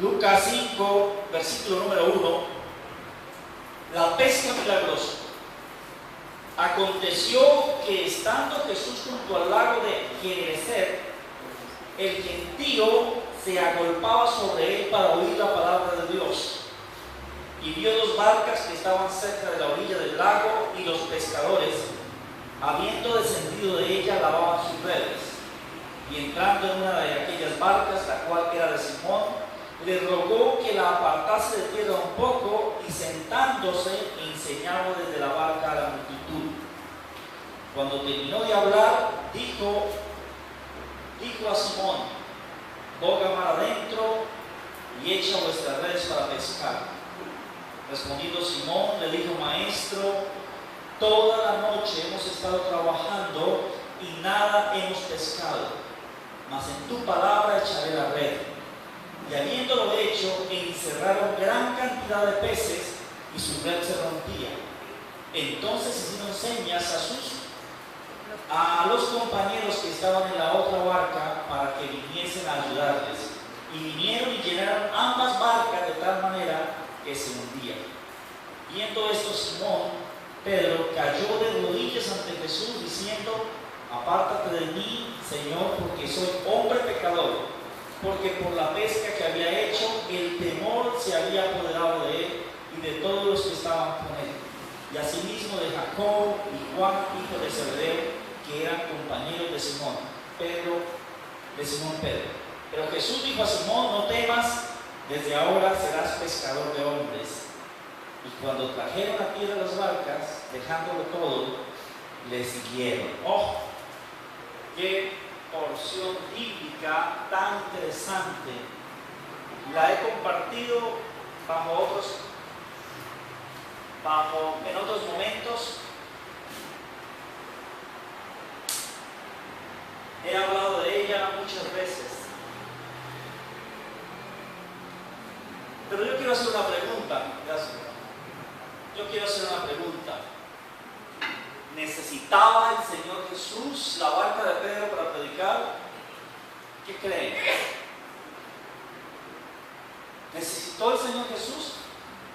Lucas 5, versículo número 1, la pesca milagrosa. Aconteció que estando Jesús junto al lago de Genesaret, el gentío se agolpaba sobre él para oír la palabra de Dios. Y vio dos barcas que estaban cerca de la orilla del lago, y los pescadores, habiendo descendido de ella, lavaban sus redes. Y entrando en una de aquellas barcas, la cual era de Simón, le rogó que la apartase de tierra un poco, y sentándose enseñaba desde la barca a la multitud. Cuando terminó de hablar, dijo a Simón: boga mar adentro y echa vuestras redes para pescar. Respondiendo Simón, le dijo: Maestro, toda la noche hemos estado trabajando y nada hemos pescado, mas en tu palabra echaré la red. Y habiéndolo hecho, encerraron gran cantidad de peces, y su red se rompía. Entonces hicieron señas a los compañeros que estaban en la otra barca para que viniesen a ayudarles. Y vinieron y llenaron ambas barcas de tal manera que se hundían. Viendo esto, Simón Pedro cayó de rodillas ante Jesús, diciendo: apártate de mí, Señor, porque soy hombre pecador. Porque por la pesca que había hecho, el temor se había apoderado de él y de todos los que estaban con él, y asimismo de Jacob y Juan, hijo de Zebedeo, que eran compañeros de Simón Pedro. Pero Jesús dijo a Simón: no temas, desde ahora serás pescador de hombres. Y cuando trajeron a tierra las barcas, dejándolo todo, le siguieron. ¡Oh! ¡Qué porción bíblica tan interesante! La he compartido en otros momentos. He hablado de ella muchas veces. Pero yo quiero hacer una pregunta. Yo quiero hacer una pregunta. ¿Necesitaba el Señor Jesús la barca de Pedro para predicar? ¿Qué creen? ¿Necesitó el Señor Jesús?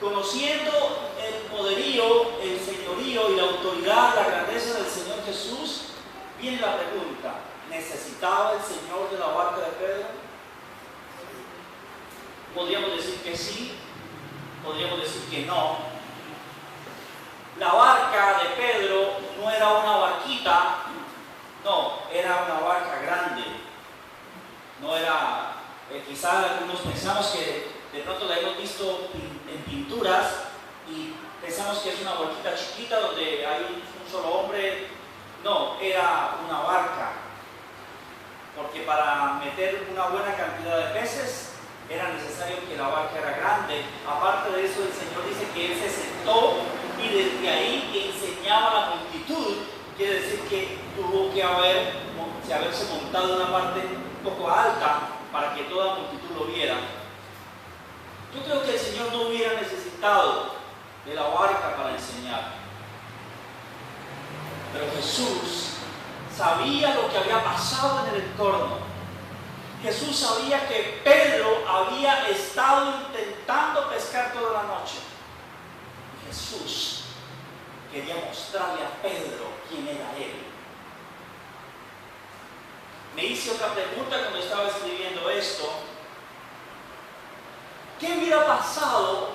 Conociendo el poderío, el señorío y la autoridad, la grandeza del Señor Jesús, viene la pregunta: ¿necesitaba el Señor de la barca de Pedro? Podríamos decir que sí, podríamos decir que no. La barca de Pedro no era una barquita, no, era una barca grande. No era, quizás algunos pensamos que de pronto la hemos visto en pinturas y pensamos que es una barquita chiquita donde hay un solo hombre. No, era una barca, porque para meter una buena cantidad de peces era necesario que la barca era grande. Aparte de eso, el Señor dice que Él se sentó y desde ahí enseñaba a la multitud. Quiere decir que tuvo que haberse montado en una parte un poco alta para que toda la multitud lo viera. Yo creo que el Señor no hubiera necesitado de la barca para enseñar. Pero Jesús sabía lo que había pasado en el entorno. Jesús sabía que Pedro había estado intentando pescar toda la noche. Y Jesús quería mostrarle a Pedro quién era él. Me hice otra pregunta cuando estaba escribiendo esto. ¿Qué hubiera pasado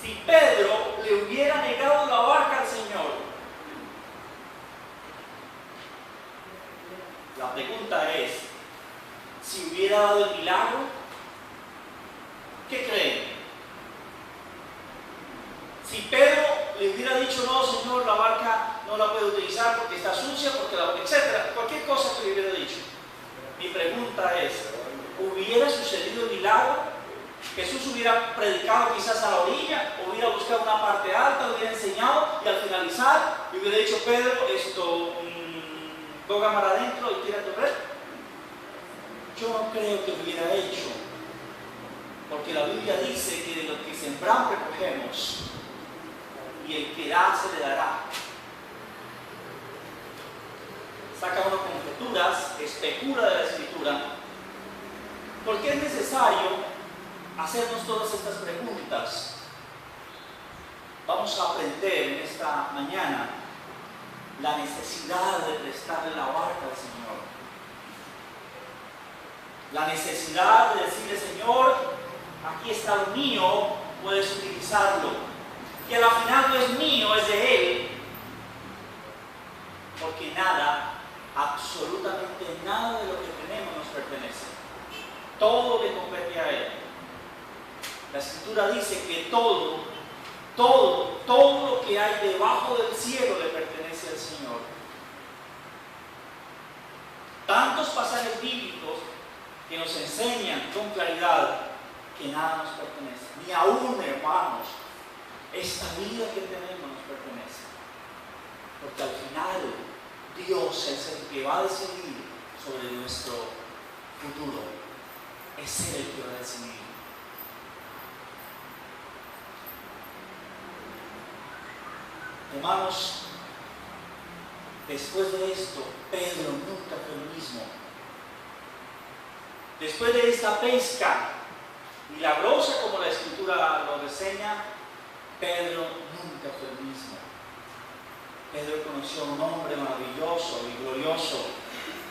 si Pedro le hubiera negado la barca al Señor? La pregunta es: si hubiera dado el milagro, ¿qué creen? Si Pedro le hubiera dicho: no, Señor, la barca no la puedo utilizar porque está sucia, etcétera, cualquier cosa que le hubiera dicho. Mi pregunta es: ¿hubiera sucedido el milagro? Jesús hubiera predicado quizás a la orilla, hubiera buscado una parte alta, hubiera enseñado, y al finalizar le hubiera dicho: Pedro, boga mar adentro y tira tu red. Yo no creo que lo hubiera hecho, porque la Biblia dice que de lo que sembramos recogemos, y el que da se le dará. Saca uno conjeturas, especula de la Escritura, porque es necesario hacernos todas estas preguntas, vamos a aprender en esta mañana la necesidad de prestarle la barca al Señor. La necesidad de decirle, Señor, aquí está lo mío, puedes utilizarlo. Que al final no es mío, es de Él. Porque nada, absolutamente nada de lo que tenemos nos pertenece. Todo le compete a Él. La Escritura dice que todo lo que hay debajo del cielo le pertenece al Señor. Tantos pasajes bíblicos que nos enseñan con claridad que nada nos pertenece. Ni aún, hermanos, esta vida que tenemos nos pertenece. Porque al final Dios es el que va a decidir sobre nuestro futuro. Es Él el que va a decidir. Hermanos, después de esto, Pedro nunca fue el mismo. Después de esta pesca milagrosa, como la Escritura lo reseña, Pedro nunca fue el mismo. Pedro conoció a un hombre maravilloso y glorioso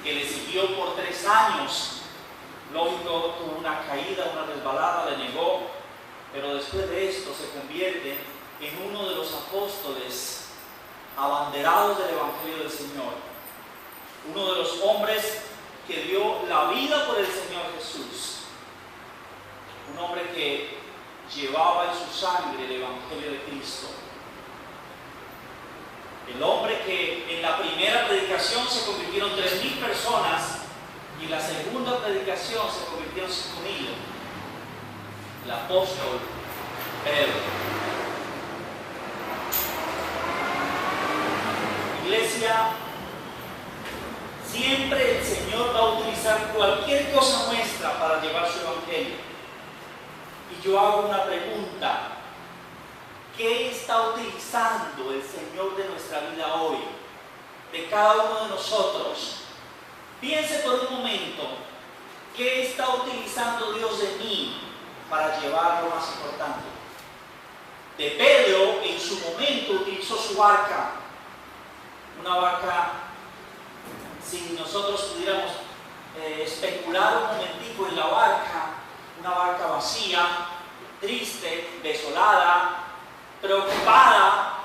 que le siguió por 3 años. Lógico, tuvo una caída, una resbalada, le negó, pero después de esto se convierte en uno de los apóstoles abanderados del Evangelio del Señor. Uno de los hombres que dio la vida por el Señor Jesús. Un hombre que llevaba en su sangre el Evangelio de Cristo. El hombre que en la primera predicación se convirtieron 3,000 personas y en la segunda predicación se convirtieron 5,000. El apóstol Pedro. Iglesia, siempre el Señor va a utilizar cualquier cosa nuestra para llevar su Evangelio. Y yo hago una pregunta. ¿Qué está utilizando el Señor de nuestra vida hoy? De cada uno de nosotros. Piense por un momento, ¿qué está utilizando Dios de mí para llevar lo más importante? De Pedro, en su momento, utilizó su barca. Una barca, si nosotros pudiéramos especular un momentico en la barca, una barca vacía, triste, desolada, preocupada.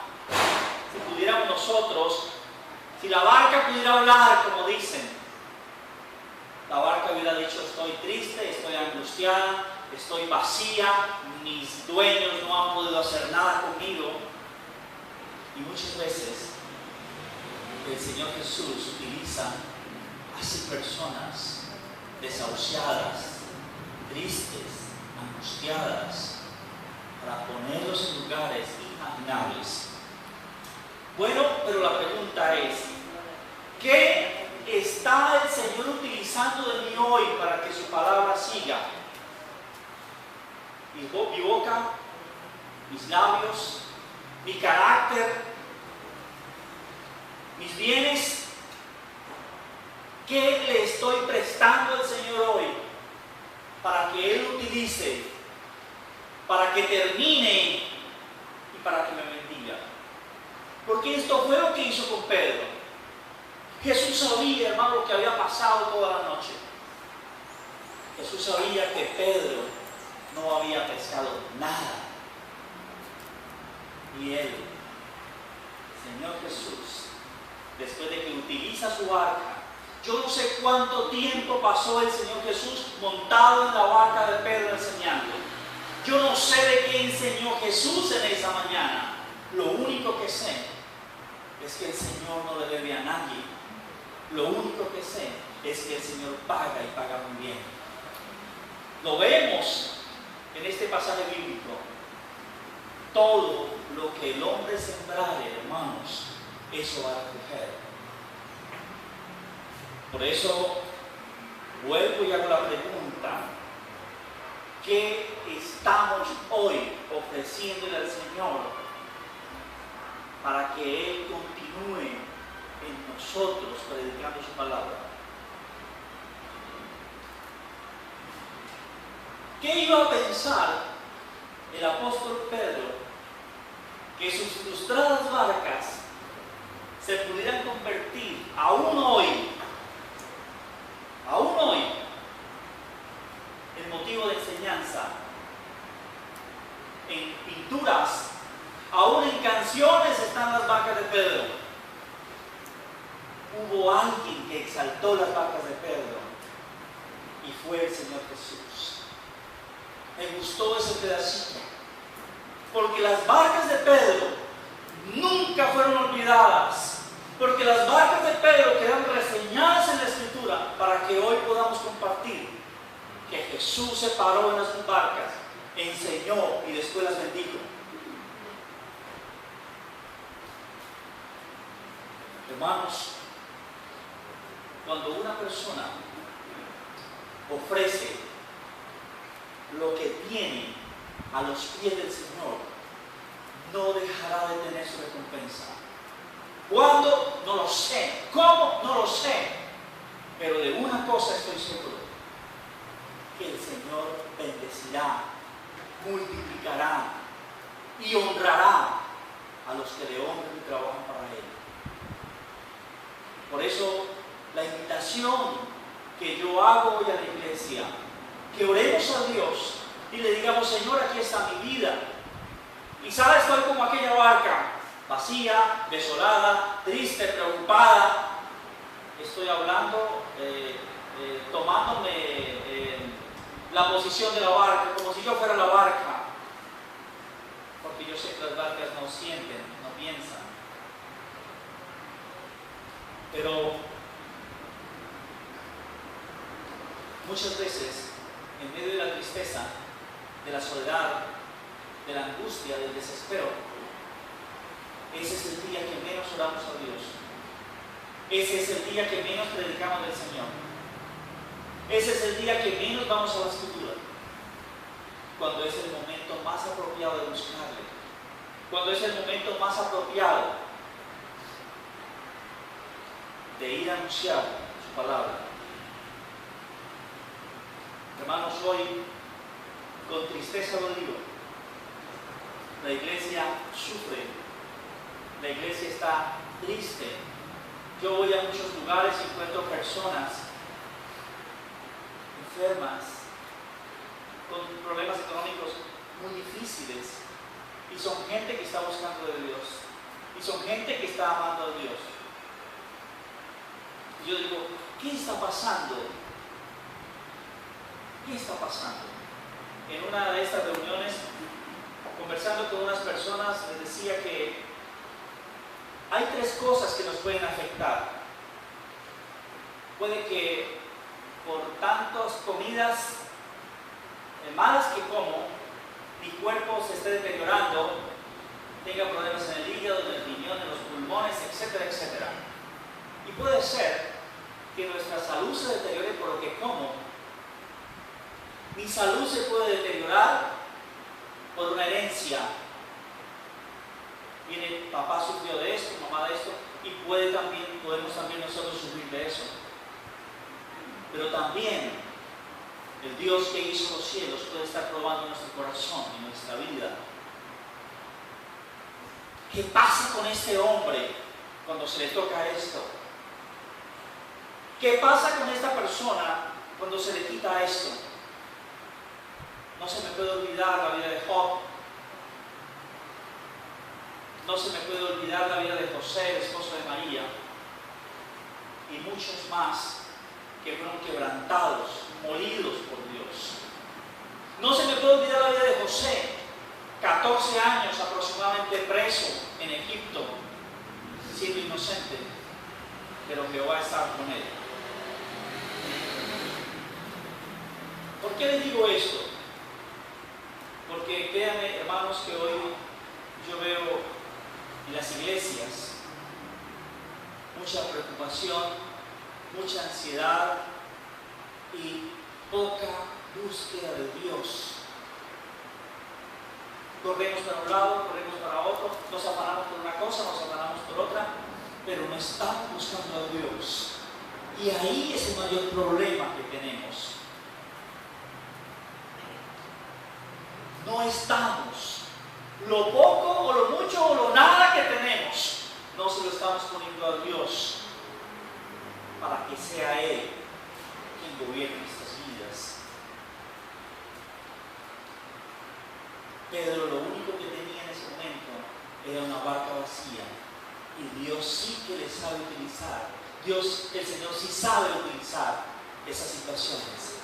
Si pudiéramos nosotros, si la barca pudiera hablar, como dicen, la barca hubiera dicho: estoy triste, estoy angustiada, estoy vacía, mis dueños no han podido hacer nada conmigo. Y muchas veces el Señor Jesús utiliza así personas desahuciadas, tristes, angustiadas, para ponerlos en lugares inimaginables. Bueno, pero la pregunta es, ¿qué está el Señor utilizando de mí hoy para que su palabra siga? Mi boca, mis labios, mi carácter, mis bienes. ¿Qué le estoy prestando al Señor hoy para que Él utilice, para que termine y para que me bendiga? Porque esto fue lo que hizo con Pedro. Jesús sabía, hermano, lo que había pasado toda la noche. Jesús sabía que Pedro no había pescado nada. Y Él, Señor Jesús, después de que utiliza su barca, yo no sé cuánto tiempo pasó el Señor Jesús montado en la barca de Pedro enseñando. Yo no sé de qué enseñó Jesús en esa mañana. Lo único que sé es que el Señor no le debe a nadie. Lo único que sé es que el Señor paga y paga muy bien. Lo vemos en este pasaje bíblico. Todo lo que el hombre sembrare, hermanos, eso va a recoger. Por eso vuelvo y hago la pregunta: ¿qué estamos hoy ofreciéndole al Señor para que Él continúe en nosotros predicando su palabra? ¿Qué iba a pensar el apóstol Pedro que sus frustradas barcas se pudieran convertir aún hoy, en motivo de enseñanza, en pinturas, aún en canciones están las barcas de Pedro? Hubo alguien que exaltó las barcas de Pedro y fue el Señor Jesús. Me gustó ese pedacito, porque las barcas de Pedro nunca fueron olvidadas, porque las barcas de Pedro quedan reseñadas en la Escritura para que hoy podamos compartir que Jesús se paró en las barcas, enseñó y después las bendijo. Hermanos, cuando una persona ofrece lo que tiene a los pies del Señor, no dejará de tener su recompensa. ¿Cuándo? No lo sé. ¿Cómo? No lo sé. Pero de una cosa estoy seguro: que el Señor bendecirá, multiplicará y honrará a los que le honran y trabajan para Él. Por eso, la invitación que yo hago hoy a la iglesia, que oremos a Dios y le digamos: Señor, aquí está mi vida. Quizá estoy como aquella barca, vacía, desolada, triste, preocupada. Estoy hablando, tomándome la posición de la barca, como si yo fuera la barca. Porque yo sé que las barcas no sienten, no piensan. Pero muchas veces, en medio de la tristeza, de la soledad, de la angustia, del desespero, ese es el día que menos oramos a Dios. Ese es el día que menos predicamos del Señor. Ese es el día que menos vamos a la Escritura. Cuando es el momento más apropiado de buscarle. Cuando es el momento más apropiado de ir a anunciar su palabra. Hermanos, hoy, con tristeza lo digo, la iglesia sufre, la iglesia está triste. Yo voy a muchos lugares y encuentro personas enfermas, con problemas económicos muy difíciles, y son gente que está buscando de Dios, y son gente que está amando a Dios. Y yo digo, ¿qué está pasando? ¿Qué está pasando? En una de estas reuniones, conversando con unas personas, les decía que hay tres cosas que nos pueden afectar. Puede que por tantas comidas malas que como, mi cuerpo se esté deteriorando, tenga problemas en el hígado, en el riñón, en los pulmones, etcétera, etcétera. Y puede ser que nuestra salud se deteriore por lo que como. Mi salud se puede deteriorar por una herencia. Viene, papá sufrió de esto, mamá de esto, y podemos también nosotros sufrir de eso. Pero también el Dios que hizo los cielos puede estar probando nuestro corazón y nuestra vida. ¿Qué pasa con este hombre cuando se le toca esto? ¿Qué pasa con esta persona cuando se le quita esto? No se me puede olvidar la vida de Job. No se me puede olvidar la vida de José, el esposo de María, y muchos más que fueron quebrantados, molidos por Dios. No se me puede olvidar la vida de José, 14 años aproximadamente preso en Egipto, siendo inocente, pero Jehová estaba con él. ¿Por qué les digo esto? Porque créanme, hermanos, que hoy yo veo en las iglesias mucha preocupación, mucha ansiedad y poca búsqueda de Dios. Corremos para un lado, corremos para otro, nos afanamos por una cosa, nos afanamos por otra, pero no estamos buscando a Dios. Y ahí es el mayor problema que tenemos. no estamos, lo poco o lo mucho o lo nada que tenemos, no se lo estamos poniendo a Dios para que sea Él quien gobierne nuestras vidas. Pedro lo único que tenía en ese momento era una barca vacía, y Dios sí que le sabe utilizar. Dios, el Señor sí sabe utilizar esas situaciones.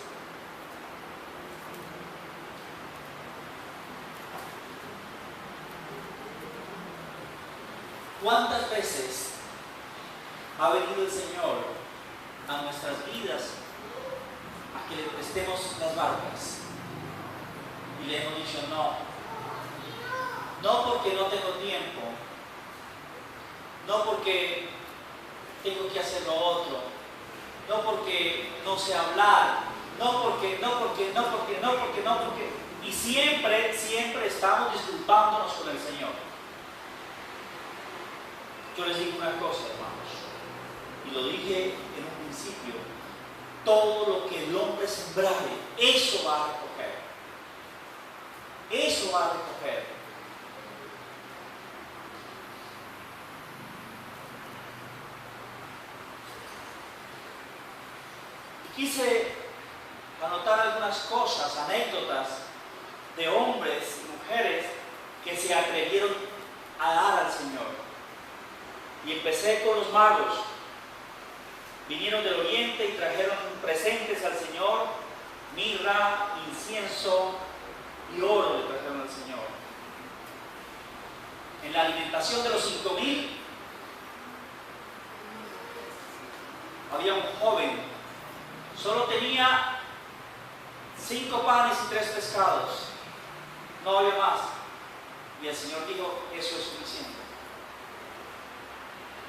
¿Cuántas veces ha venido el Señor a nuestras vidas a que le prestemos las barcas? Y le hemos dicho no porque no tengo tiempo, no porque tengo que hacer lo otro, no porque no sé hablar, no porque, y siempre estamos disculpándonos con el Señor. Yo les digo una cosa, hermanos, y lo dije en un principio: todo lo que el hombre sembrare, eso va a recoger. Eso va a recoger. Y quise anotar algunas cosas, anécdotas de hombres y mujeres que se atrevieron a dar al Señor. Y empecé con los magos. Vinieron del oriente y trajeron presentes al Señor: mirra, incienso y oro le trajeron al Señor. En la alimentación de los 5,000 había un joven, solo tenía 5 panes y 3 pescados, no había más, y el Señor dijo: eso es suficiente.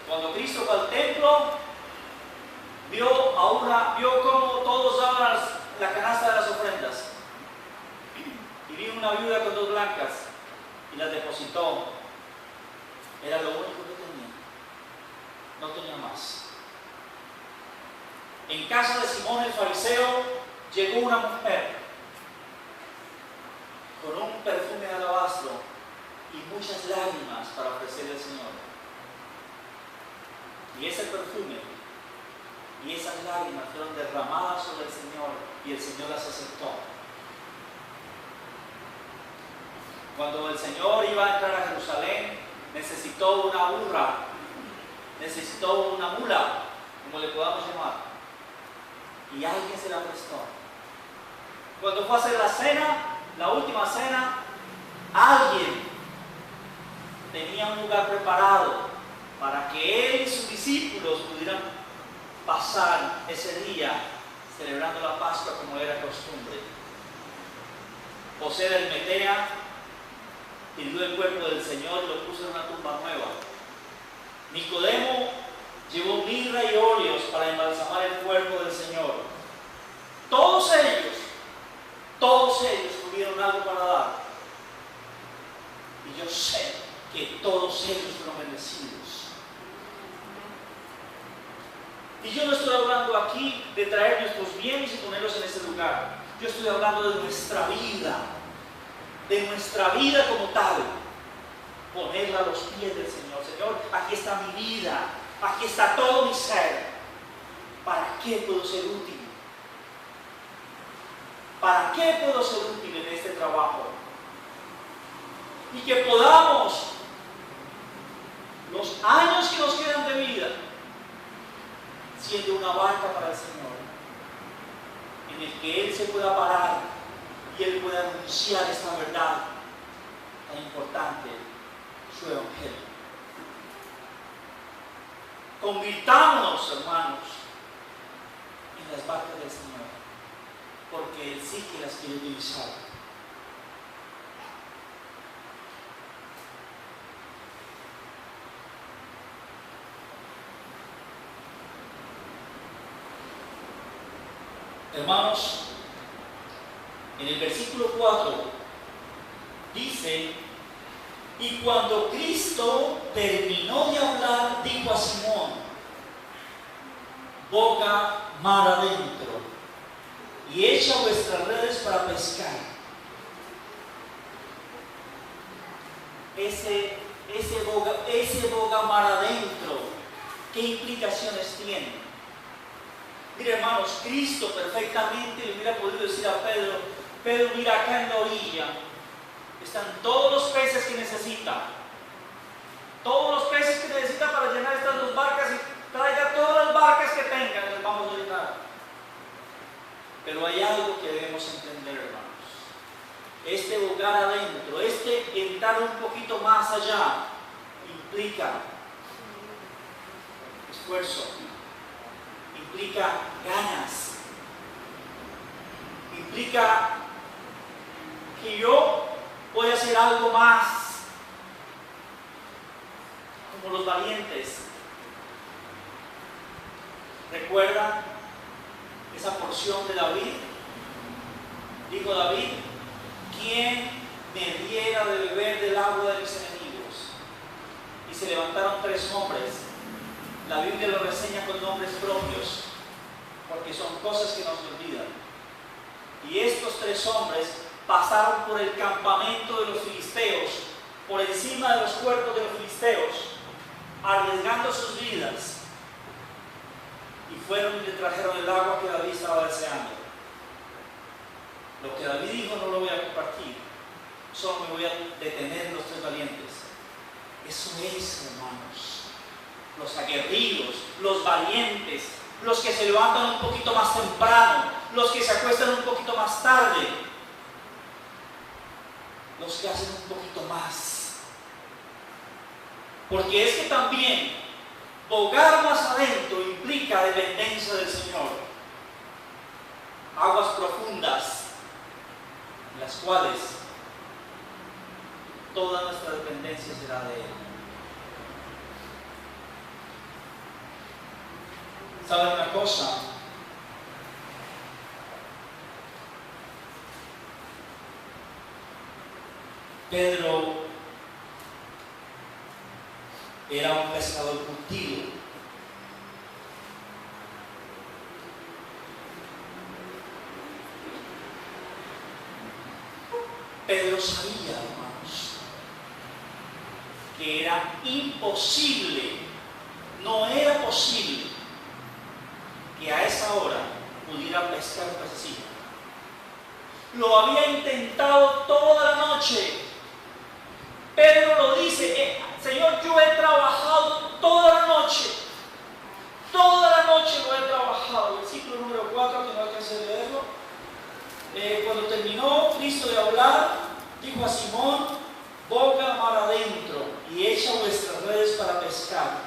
Cuando Cristo fue al templo, vio cómo todos daban la canasta de las ofrendas, y vino una viuda con 2 blancas y las depositó. Era lo único que tenía, no tenía más. En casa de Simón el fariseo llegó una mujer con un perfume de alabastro y muchas lágrimas para ofrecerle al Señor. Y ese perfume y esas lágrimas fueron derramadas sobre el Señor, y el Señor las aceptó. Cuando el Señor iba a entrar a Jerusalén, necesitó una burra, necesitó una mula, como le podamos llamar, y alguien se la prestó. Cuando fue a hacer la cena, la última cena, alguien tenía un lugar preparado para que él y sus discípulos pudieran pasar ese día celebrando la Pascua como era costumbre. José de Arimatea hirió el cuerpo del Señor y lo puso en una tumba nueva. Nicodemo llevó mirra y óleos para embalsamar el cuerpo del Señor. Todos ellos tuvieron algo para dar. Y yo sé que todos ellos fueron bendecidos. Y yo no estoy hablando aquí de traer nuestros bienes y ponerlos en ese lugar. Yo estoy hablando de nuestra vida como tal. Ponerla a los pies del Señor. Señor, aquí está mi vida, aquí está todo mi ser. ¿Para qué puedo ser útil? ¿Para qué puedo ser útil en este trabajo? Y que podamos, los años que nos quedan de vida, siendo una barca para el Señor, en el que Él se pueda parar y Él pueda anunciar esta verdad tan importante, su evangelio. Convirtámonos, hermanos, en las barcas del Señor, porque Él sí que las quiere utilizar. Hermanos, en el versículo 4 dice: y cuando Cristo terminó de hablar, dijo a Simón: boga mar adentro y echa vuestras redes para pescar. ese boga mar adentro, ¿qué implicaciones tiene? Mire, hermanos, Cristo perfectamente le hubiera podido decir a Pedro: Pedro, mira, acá en la orilla están todos los peces que necesita. Todos los peces que necesita para llenar estas dos barcas, y traiga todas las barcas que tengan, les vamos a llenar. Pero hay algo que debemos entender, hermanos. Este bogar adentro, este entrar un poquito más allá, implica esfuerzo, implica ganas, implica que yo voy a hacer algo más, como los valientes. ¿Recuerdan esa porción de David? Dijo David: ¿quién me diera de beber del agua de mis enemigos? Y se levantaron 3 hombres. La Biblia lo reseña con nombres propios, porque son cosas que nos olvidan. Y estos 3 hombres pasaron por el campamento de los filisteos, por encima de los cuerpos de los filisteos, arriesgando sus vidas, y fueron y le trajeron el agua que David estaba deseando. Lo que David dijo no lo voy a compartir, solo me voy a detener en los 3 valientes. Eso es, hermanos, los aguerridos, los valientes, los que se levantan un poquito más temprano, los que se acuestan un poquito más tarde, los que hacen un poquito más. Porque es que también bogar más adentro implica dependencia del Señor. Aguas profundas, en las cuales toda nuestra dependencia será de Él. ¿Saben una cosa? Pedro era un pescador curtido. Pedro sabía, hermanos, que era imposible, no era posible que a esa hora pudiera pescar un pececillo. Lo había intentado toda la noche. Pedro lo dice: Señor, yo he trabajado toda la noche lo he trabajado. Versículo número 4, que no alcancé a leerlo. Cuando terminó Cristo de hablar, dijo a Simón: boga mar adentro y echa vuestras redes para pescar.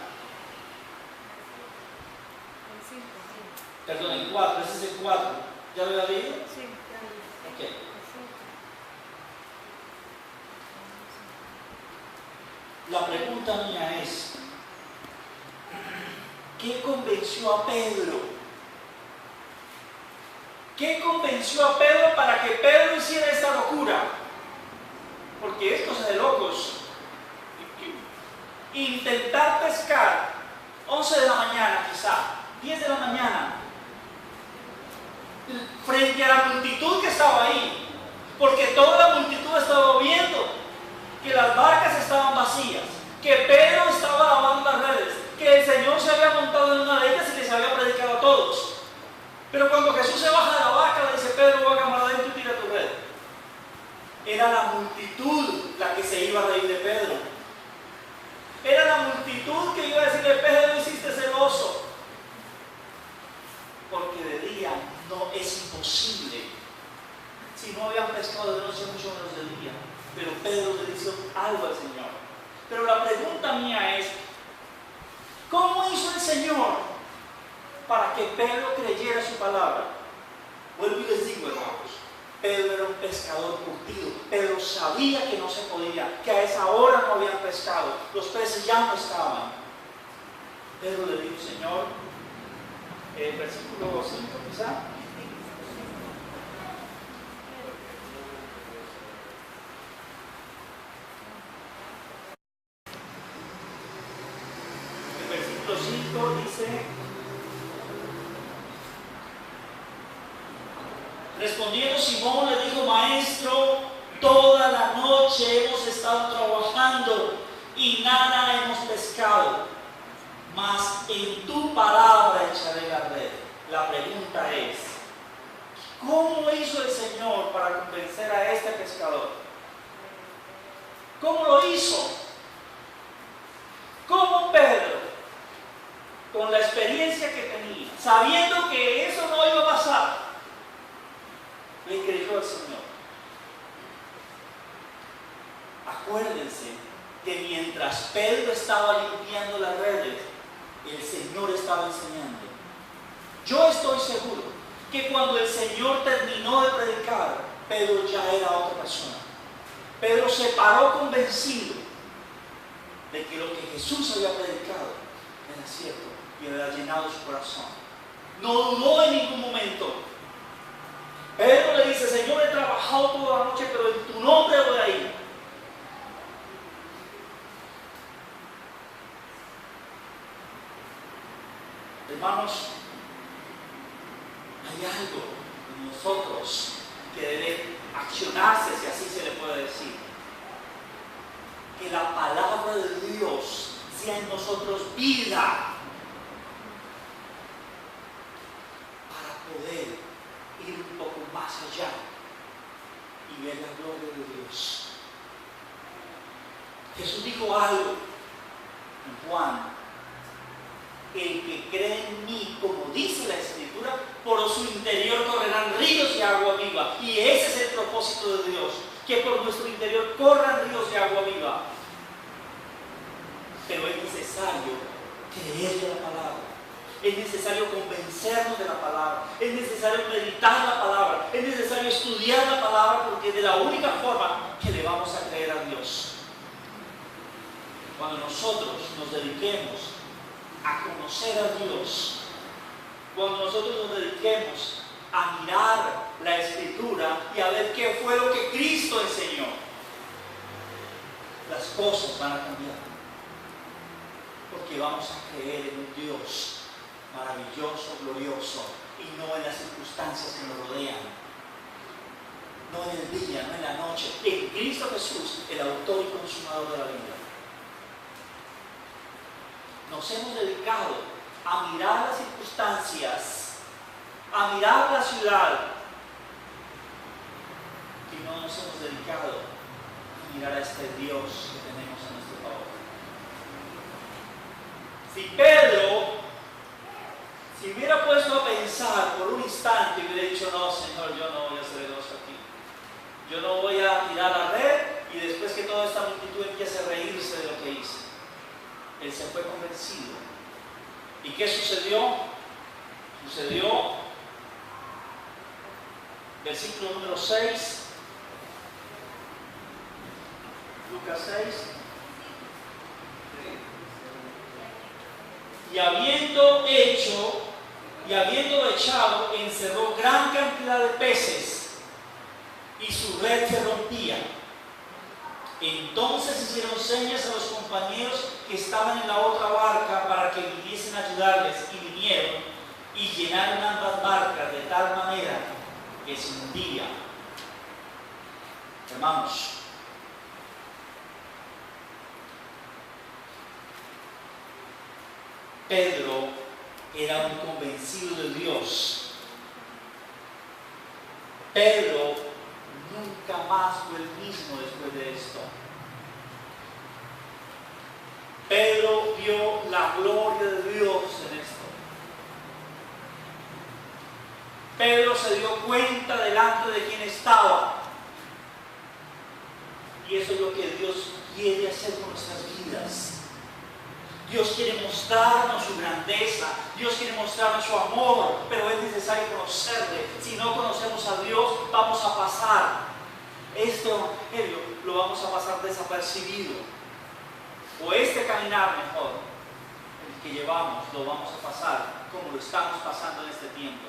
Perdón, el 4, ese es el 4. ¿Ya lo había leído? Sí, ya. Ok. La pregunta mía es: ¿qué convenció a Pedro? ¿Qué convenció a Pedro para que Pedro hiciera esta locura? Porque es cosa de locos. Intentar pescar 11 de la mañana, quizá 10 de la mañana, frente a la multitud que estaba ahí, porque toda la multitud estaba viendo que las barcas estaban vacías, que Pedro estaba lavando las redes, que el Señor se había montado en una de ellas y les había predicado a todos. Pero cuando Jesús se baja de la barca, le dice: Pedro, va a cámara adentro y tira tu red. Era la multitud la que se iba a reír de Pedro. Era la multitud que iba a decirle: Pedro, hiciste celoso. Porque de día no es imposible. Si no habían pescado de noche, mucho menos de día. Pero Pedro le dice algo al Señor. Pero la pregunta mía es: ¿cómo hizo el Señor para que Pedro creyera su palabra? Vuelvo y les digo, hermanos, Pedro era un pescador curtido. Pedro sabía que no se podía, que a esa hora no habían pescado, los peces ya no estaban. Pedro le dijo: Señor, versículo 5 quizá. El versículo 5 dice: respondiendo Simón le dijo: Maestro, Toda la noche hemos estado trabajando y nada hemos pescado, mas en tu palabra echaré la red. La pregunta es, ¿cómo hizo el Señor para convencer a este pescador? ¿Cómo lo hizo? ¿Cómo Pedro, con la experiencia que tenía, sabiendo que eso no iba a pasar, le creyó al Señor? Acuérdense que mientras Pedro estaba limpiando las redes, el Señor estaba enseñando. Yo estoy seguro que cuando el Señor terminó de predicar, Pedro ya era otra persona. Pedro se paró convencido de que lo que Jesús había predicado era cierto y había llenado su corazón. No dudó en ningún momento. Pedro le dice: Señor, he trabajado toda la noche, pero en tu nombre voy a ir. Hermanos, hay algo en nosotros que debe accionarse, si así se le puede decir. Que la palabra de Dios sea en nosotros vida para poder ir un poco más allá y ver la gloria de Dios. Jesús dijo algo en Juan: el que cree en mí, como dice la Escritura, por su interior correrán ríos de agua viva. Y ese es el propósito de Dios, que por nuestro interior corran ríos de agua viva. Pero es necesario creerle la palabra, es necesario convencernos de la palabra, es necesario meditar la palabra, es necesario estudiar la palabra, porque de la única forma que le vamos a creer a Dios. Cuando nosotros nos dediquemos a conocer a Dios, cuando nosotros nos dediquemos a mirar la Escritura y a ver qué fue lo que Cristo enseñó, las cosas van a cambiar, porque vamos a creer en un Dios maravilloso, glorioso, y no en las circunstancias que nos rodean, no en el día, no en la noche, en Cristo Jesús, el autor y consumador de la vida. Nos hemos dedicado a mirar las circunstancias, a mirar la ciudad, y no nos hemos dedicado a mirar a este Dios que tenemos a nuestro favor. Si Pedro se hubiera puesto a pensar por un instante y hubiera dicho: no, Señor, yo no voy a hacer negocio aquí, yo no voy a tirar la red, y después que toda esta multitud empiece a reírse de lo que hice. Él se fue convencido. ¿Y qué sucedió? Sucedió, versículo número 6, Lucas 6. Y habiendo echado, encerró gran cantidad de peces, y su red se rompía. Entonces hicieron señas a los compañeros que estaban en la otra barca para que viniesen a ayudarles, y vinieron y llenaron ambas barcas de tal manera que se hundía. Hermanos, Pedro era un convencido de Dios. Pedro nunca más fue el mismo después de esto. Pedro vio la gloria de Dios en esto. Pedro se dio cuenta delante de quien estaba. Y eso es lo que Dios quiere hacer con nuestras vidas. Dios quiere mostrarnos su grandeza, Dios quiere mostrarnos su amor, pero es necesario conocerle. Si no conocemos a Dios, vamos a pasar este evangelio, lo vamos a pasar desapercibido. O este caminar mejor, el que llevamos, lo vamos a pasar como lo estamos pasando en este tiempo.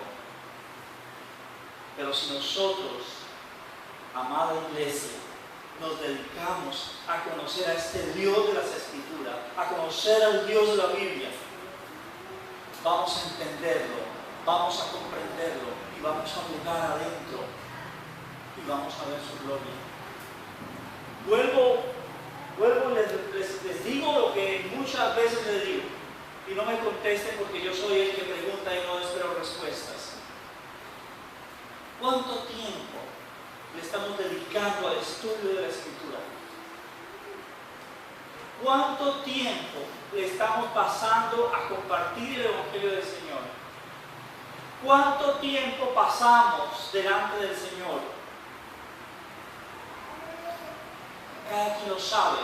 Pero si nosotros, amada iglesia, nos dedicamos a conocer a este Dios de las Escrituras, a conocer al Dios de la Biblia, vamos a entenderlo, vamos a comprenderlo, y vamos a mirar adentro y vamos a ver su gloria. les digo lo que muchas veces les digo. Y no me contesten porque yo soy el que pregunta y no espero respuestas. ¿Cuánto tiempo le estamos dedicando al estudio de la Escritura? ¿Cuánto tiempo le estamos pasando a compartir el Evangelio del Señor? ¿Cuánto tiempo pasamos delante del Señor? Cada quien lo sabe,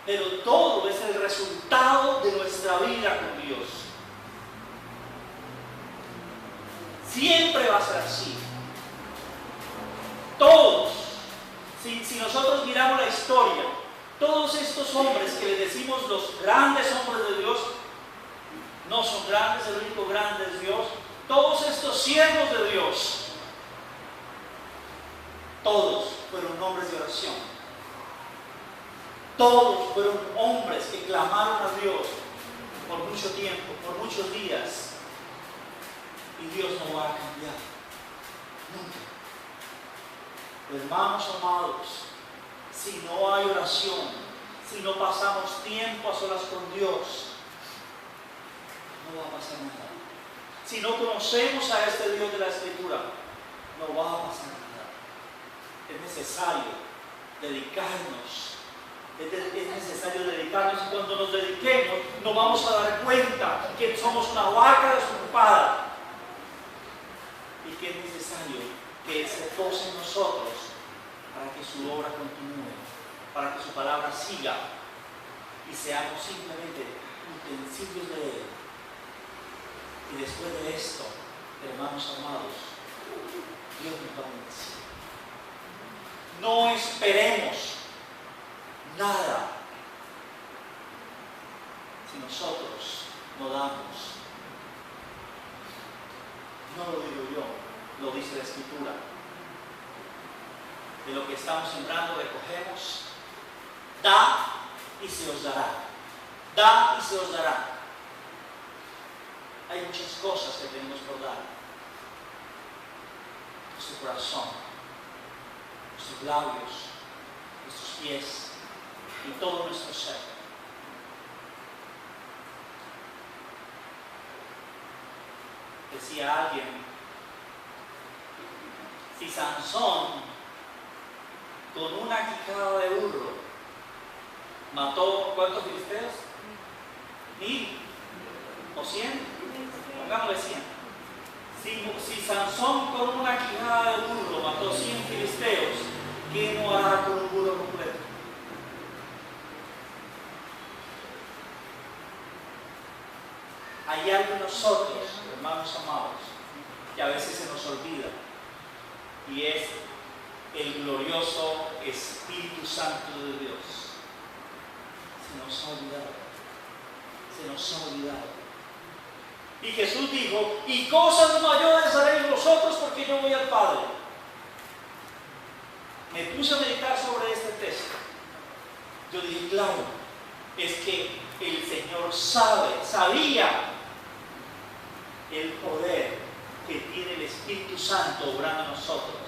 pero todo es el resultado de nuestra vida con Dios. Siempre va a ser así. Todos, si nosotros miramos la historia, todos estos hombres que les decimos los grandes hombres de Dios, no son grandes, el único grande es Dios. Todos estos siervos de Dios, todos fueron hombres de oración. Todos fueron hombres que clamaron a Dios por mucho tiempo, por muchos días. Y Dios no va a cambiar. Nunca. Hermanos amados, si no hay oración, si no pasamos tiempo a solas con Dios, no va a pasar nada. Si no conocemos a este Dios de la Escritura, no va a pasar nada. Es necesario dedicarnos. Es necesario dedicarnos, y cuando nos dediquemos nos vamos a dar cuenta que somos una vaca desocupada y que es necesario que Él se pose en nosotros para que su obra continúe, para que su palabra siga y seamos simplemente utensilios de Él. Y después de esto, hermanos amados, Dios nos va a bendecir. No esperemos nada si nosotros no damos. No lo digo yo, lo dice la Escritura. De lo que estamos sembrando recogemos. Da y se os dará. Da y se os dará. Hay muchas cosas que tenemos por dar. Nuestro corazón, nuestros labios, nuestros pies y todo nuestro ser. Decía alguien, si Sansón con una quijada de burro mató, ¿cuántos filisteos? 1000 o 100, pongámosle 100. Si Sansón con una quijada de burro mató 100 filisteos, ¿qué no hará con un burro completo? Hay algo en nosotros, hermanos amados, que a veces se nos olvida, y es el glorioso Espíritu Santo de Dios. Se nos ha olvidado. Se nos ha olvidado. Y Jesús dijo, y cosas mayores haréis vosotros porque yo voy al Padre. Me puse a meditar sobre este texto. Yo dije, claro, es que el Señor sabía el poder que tiene el Espíritu Santo obrando en nosotros.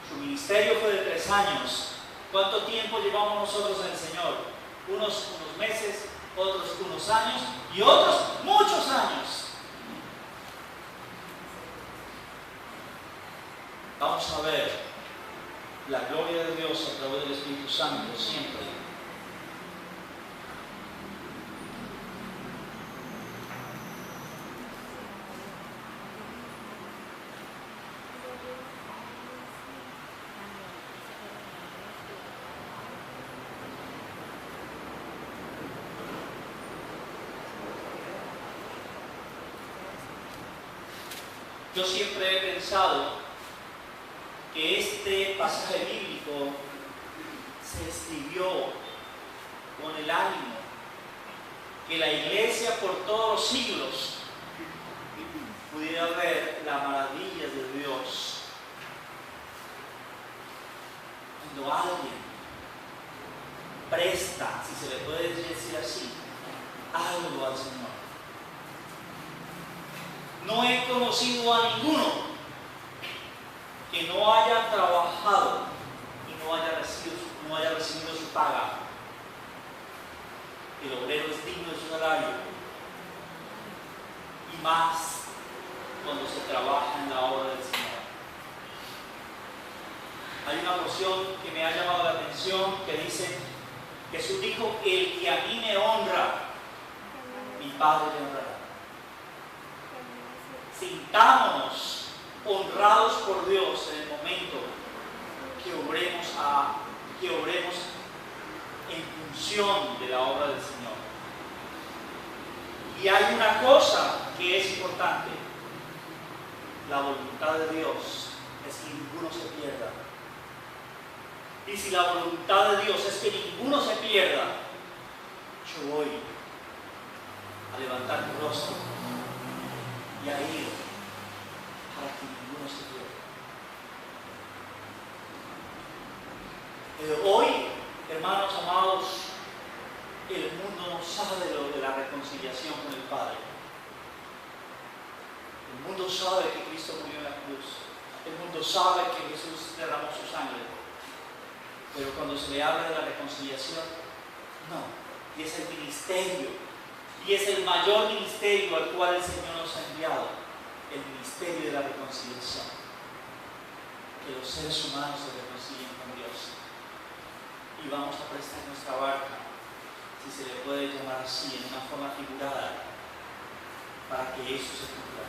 Su ministerio fue de 3 años. ¿Cuánto tiempo llevamos nosotros en el Señor? Unos meses, otros unos años y otros muchos años. Vamos a ver la gloria de Dios a través del Espíritu Santo siempre. Yo siempre he pensado que este pasaje bíblico se escribió con el ánimo que la iglesia por todos los siglos pudiera ver las maravillas de Dios. Cuando alguien presta, si se le puede decir así, algo al Señor. No he conocido a ninguno que no haya trabajado y no haya recibido más cuando se trabaja en la obra del Señor. Hay una porción que me ha llamado la atención que dice, Jesús dijo, el que a mí me honra, mi Padre le honrará. Sintámonos honrados por Dios en el momento que obremos en función de la obra del Señor. Y hay una cosa que es importante: la voluntad de Dios es que ninguno se pierda. Y si la voluntad de Dios es que ninguno se pierda, yo voy a levantar mi rostro y a ir para que ninguno se pierda. Hoy, hermanos amados, el mundo no sabe lo de la reconciliación con el Padre. El mundo sabe que Cristo murió en la cruz. El mundo sabe que Jesús derramó su sangre. Pero cuando se le habla de la reconciliación, no. Y es el ministerio. Y es el mayor ministerio al cual el Señor nos ha enviado. El ministerio de la reconciliación. Que los seres humanos se reconcilien con Dios. Y vamos a prestar nuestra barca, si se le puede llamar así, en una forma figurada, para que eso se cumpla.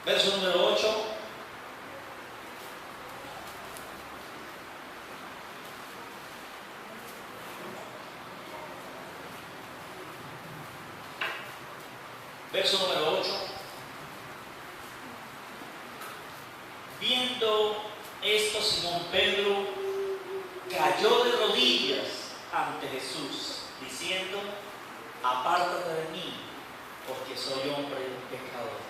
Verso número 8. Verso número 8. Viendo esto, Simón Pedro cayó de rodillas ante Jesús, diciendo: apártate de mí, porque soy hombre pecador.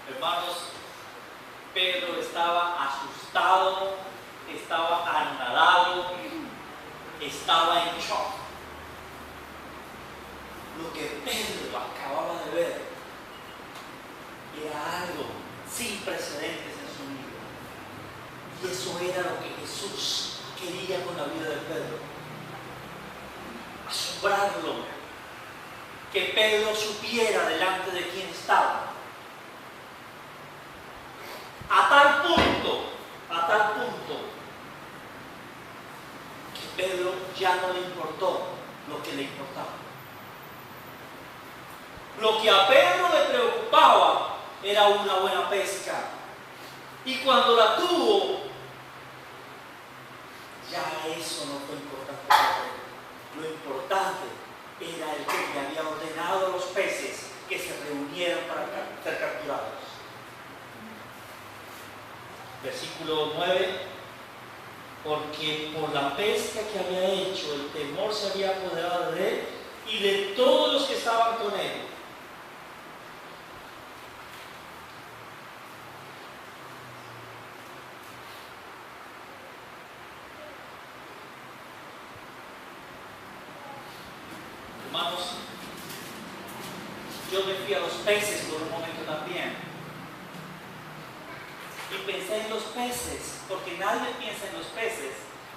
Hermanos, Pedro estaba asustado, estaba anonadado, estaba en shock. Lo que Pedro acababa de ver era algo sin precedentes en su vida. Y eso era lo que Jesús quería con la vida de Pedro. Asombrarlo. Que Pedro supiera delante de quién estaba. A tal punto, que Pedro ya no le importó lo que le importaba. Lo que a Pedro le preocupaba era una buena pesca. Y cuando la tuvo, ya eso no fue importante para Pedro. Lo importante era el que le había ordenado a los peces que se reunieran para ser capturados. Versículo 9. Porque por la pesca que había hecho, el temor se había apoderado de él y de todos los que estaban con él. Hermanos, yo me fui a los peces por un momento también. Y pensé en los peces, porque nadie piensa en los peces,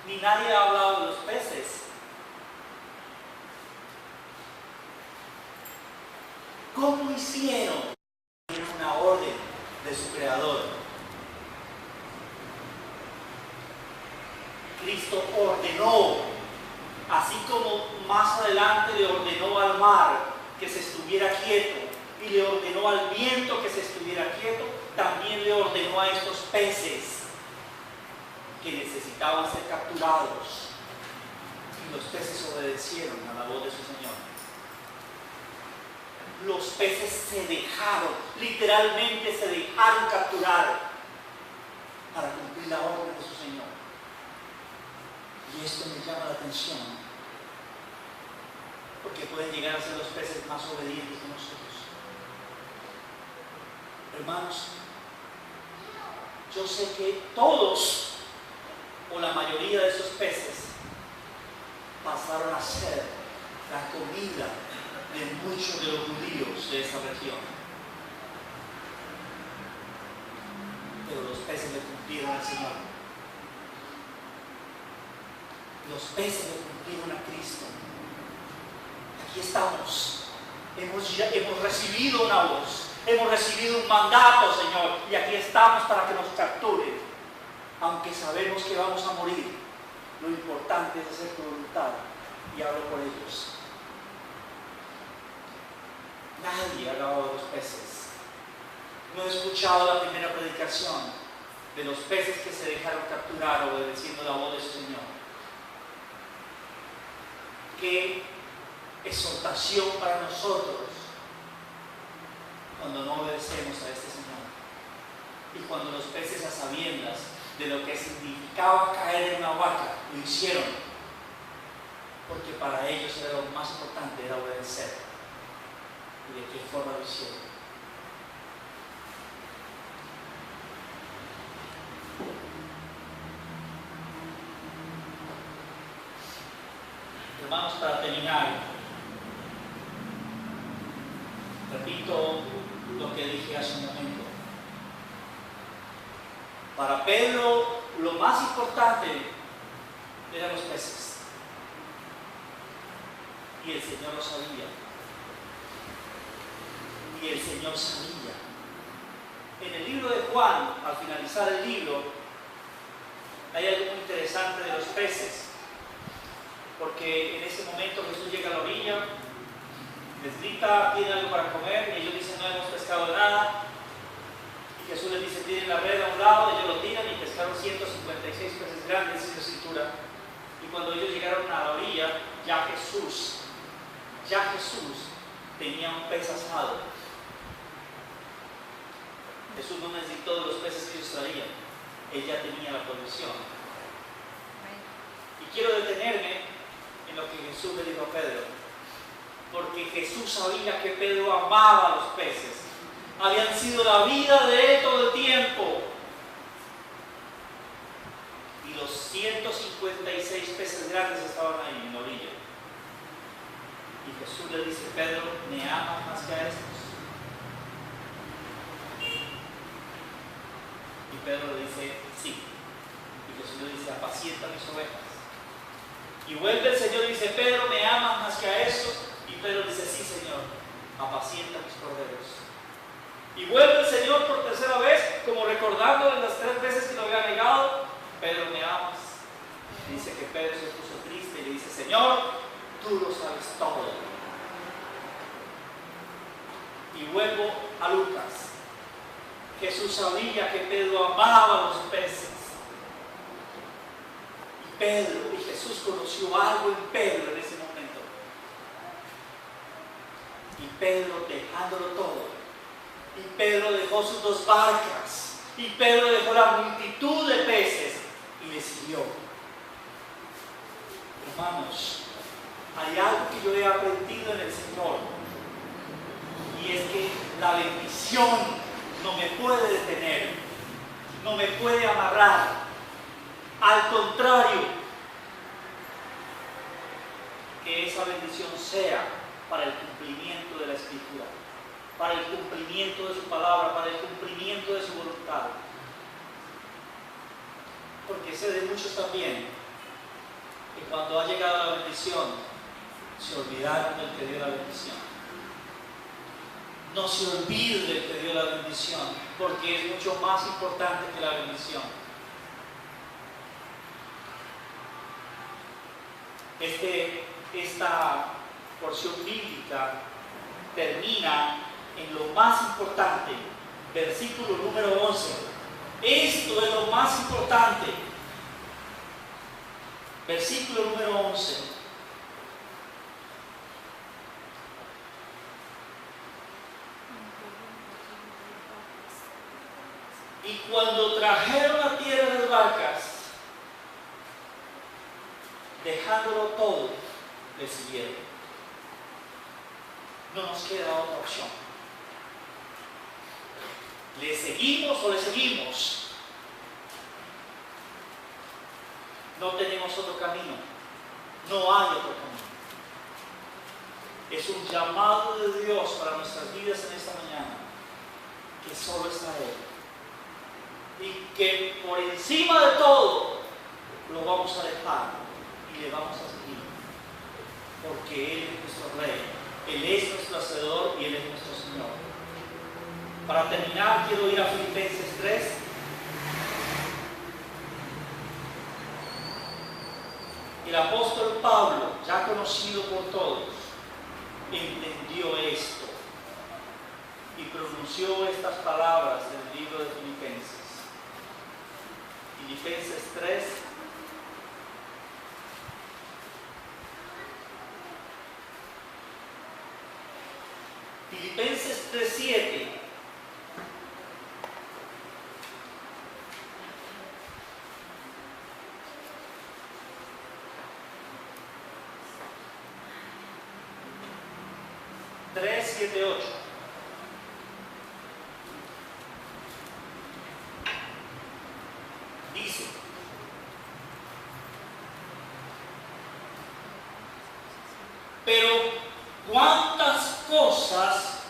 ni nadie ha hablado de los peces. ¿Cómo hicieron? Era una orden de su creador. Cristo ordenó, así como más adelante le ordenó al mar que se estuviera quieto y le ordenó al viento que se estuviera quieto, también le ordenó a estos peces que necesitaban ser capturados. Y los peces obedecieron a la voz de su Señor. Los peces se dejaron, literalmente se dejaron capturar para cumplir la orden de su Señor. Y esto me llama la atención, porque pueden llegar a ser los peces más obedientes que nosotros. Hermanos, yo sé que todos, o la mayoría de esos peces, pasaron a ser la comida de muchos de los judíos de esa región. peces le cumplieron al Señor. Los peces le cumplieron a Cristo. Aquí estamos. Hemos recibido una voz. Hemos recibido un mandato, Señor. Y aquí estamos para que nos capturen. Aunque sabemos que vamos a morir, lo importante es hacer tu voluntad. Y hablo por ellos. Nadie ha hablado de los peces. No he escuchado la primera predicación de los peces que se dejaron capturar obedeciendo la voz de su Señor. Qué exhortación para nosotros cuando no obedecemos a este Señor. Y cuando los peces, a sabiendas de lo que significaba caer en una vaca, lo hicieron. Porque para ellos era lo más importante, era obedecer. ¿Y de qué forma lo hicieron? Hermanos, para terminar, repito lo que dije hace un momento. Para Pedro, lo más importante eran los peces. Y el Señor lo sabía. Y el Señor sabía. En el libro de Juan, al finalizar el libro, hay algo muy interesante de los peces. Porque en ese momento Jesús llega a la orilla, les grita, ¿tienen algo para comer? Y ellos dicen, no hemos pescado nada. Y Jesús les dice, tienen la red a un lado, ellos lo tiran y pescaron 156 peces grandes sin escritura. Y cuando ellos llegaron a la orilla, ya Jesús tenía un pez asado. Jesús no necesitó de los peces que ellos traían, Él ya tenía la provisión. Y quiero detenerme en lo que Jesús le dijo a Pedro, porque Jesús sabía que Pedro amaba a los peces, habían sido la vida de él todo el tiempo, y los 156 peces grandes estaban ahí en la orilla, y Jesús le dice, Pedro, ¿me amas más que a estos? Y Pedro le dice, sí, y Jesús le dice, apacienta mis ovejas. Y vuelve el Señor y dice, Pedro, ¿me amas más que a estos? Y Pedro dice, sí, Señor, apacienta mis corderos. Y vuelve el Señor por tercera vez, como recordándole las 3 veces que lo había negado, Pedro, ¿me amas? Y dice que Pedro se puso triste y le dice, Señor, tú lo sabes todo. Y vuelvo a Lucas. Jesús sabía que Pedro amaba a los peces. Y Jesús conoció algo en Pedro en ese momento. Y Pedro dejándolo todo. Y Pedro dejó sus 2 barcas. Y Pedro dejó la multitud de peces y le siguió. Hermanos, hay algo que yo he aprendido en el Señor. Y es que la bendición no me puede detener. No me puede amarrar. Al contrario, que esa bendición sea para el cumplimiento de la Escritura, para el cumplimiento de su palabra, para el cumplimiento de su voluntad. Porque sé de muchos también que cuando ha llegado la bendición, se olvidaron del que dio la bendición. No se olvide del que dio la bendición, porque es mucho más importante que la bendición. Esta porción bíblica termina en lo más importante, versículo número 11. Esto es lo más importante. Versículo número 11. Y cuando trajeron a tierra las barcas, dejándolo todo, le siguieron. No nos queda otra opción. ¿Le seguimos o le seguimos? No tenemos otro camino. No hay otro camino. Es un llamado de Dios para nuestras vidas en esta mañana, que solo está Él. y que por encima de todo lo vamos a dejar y le vamos a seguir, porque Él es nuestro Rey, Él es nuestro Hacedor y Él es nuestro Señor. Para terminar, quiero ir a Filipenses 3. El apóstol Pablo, ya conocido por todos, entendió esto y pronunció estas palabras del libro de Filipenses. Filipenses 3. Filipenses 3:7. Tres, 7, 8. Dice: pero cuántas cosas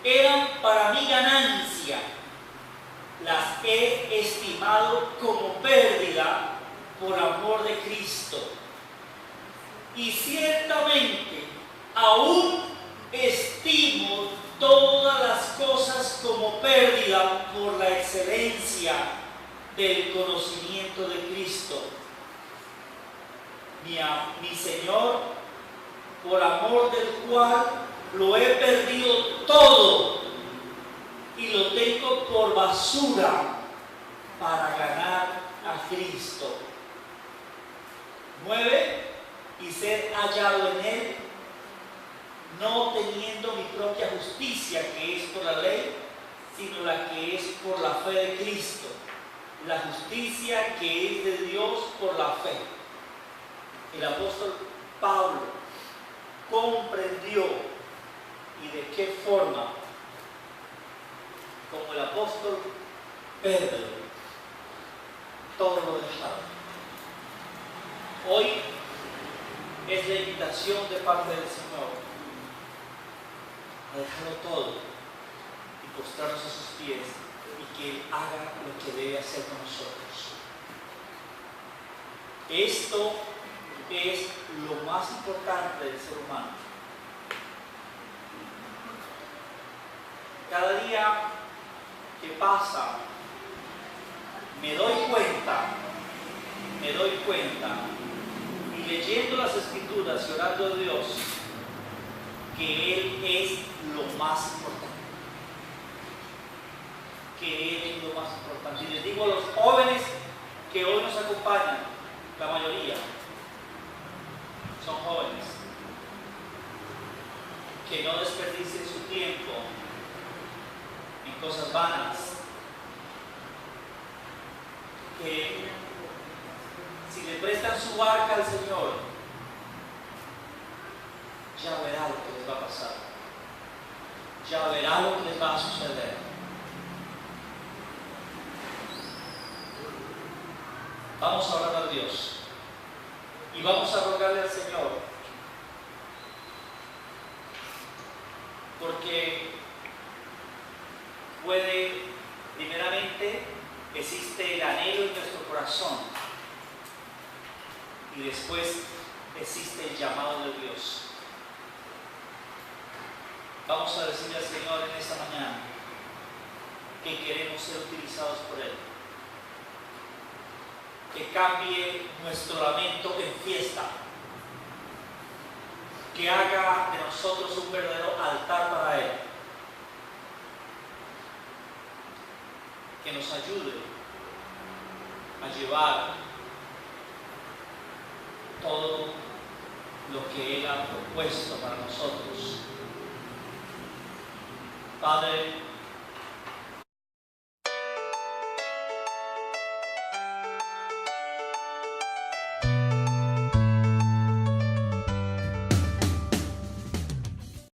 eran para mi ganancia, las he estimado como pérdida por amor de Cristo. Y ciertamente aún estimo todas las cosas como pérdida por la excelencia del conocimiento de Cristo, mi Señor, por amor del cual lo he perdido todo y lo tengo por basura para ganar a Cristo. 9. Y ser hallado en Él, no teniendo mi propia justicia, que es por la ley, sino la que es por la fe de Cristo, la justicia que es de Dios por la fe. El apóstol Pablo comprendió, y de qué forma, como el apóstol Pedro, todo lo dejaba. Hoy es la invitación de parte del Señor a dejarlo todo y postrarnos a sus pies y que Él haga lo que debe hacer con nosotros. Esto es lo más importante del ser humano. Cada día que pasa me doy cuenta, y leyendo las Escrituras y orando a Dios, que Él es lo más importante. Que Él es lo más importante. Y les digo a los jóvenes que hoy nos acompañan, la mayoría son jóvenes, que no desperdicien su tiempo en cosas vanas, que si le prestan su barca al Señor, ya verá lo que les va a pasar, ya verá lo que les va a suceder. Vamos a orar a Dios y vamos a rogarle al Señor, porque primeramente existe el anhelo en nuestro corazón y después existe el llamado de Dios. Vamos a decirle al Señor en esta mañana que queremos ser utilizados por Él, que cambie nuestro lamento en fiesta, que haga de nosotros un verdadero altar para Él, que nos ayude a llevar todo lo que Él ha propuesto para nosotros. Padre,